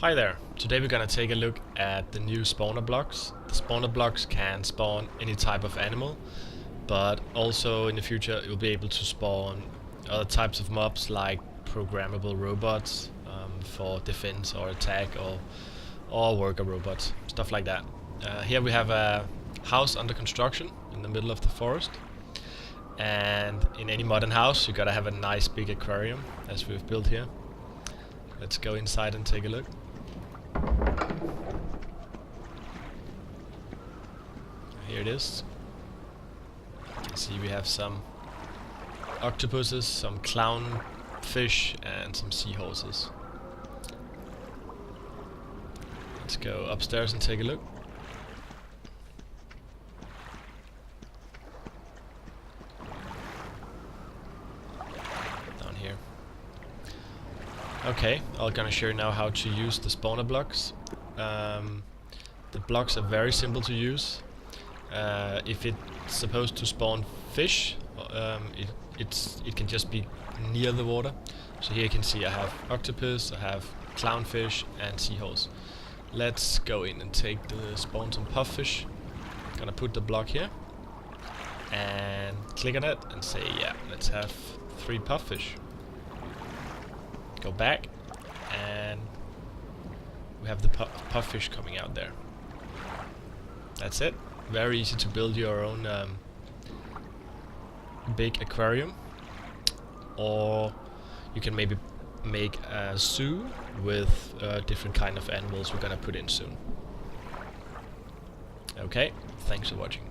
Hi there, today we're gonna take a look at the new spawner blocks. The spawner blocks can spawn any type of animal, but also in the future you'll be able to spawn other types of mobs like programmable robots for defense or attack or worker robots, stuff like that. Here we have a house under construction in the middle of the forest, and in any modern house you gotta have a nice big aquarium as we've built here. Let's go inside and take a look. Here it is. You can see we have some octopuses, some clownfish and some seahorses. Let's go upstairs and take a look. Down here. Okay, I'm gonna show you now how to use the spawner blocks. The blocks are very simple to use. If it's supposed to spawn fish, it can just be near the water. So here you can see I have octopus, I have clownfish and seahorse. Let's go in and spawn some puffish. Gonna put the block here and click on it and say yeah, let's have 3 puffish. Go back and we have the puffish coming out there. That's it. Very easy to build your own big aquarium, or you can maybe make a zoo with different kind of animals we're gonna put in soon. Okay, thanks for watching.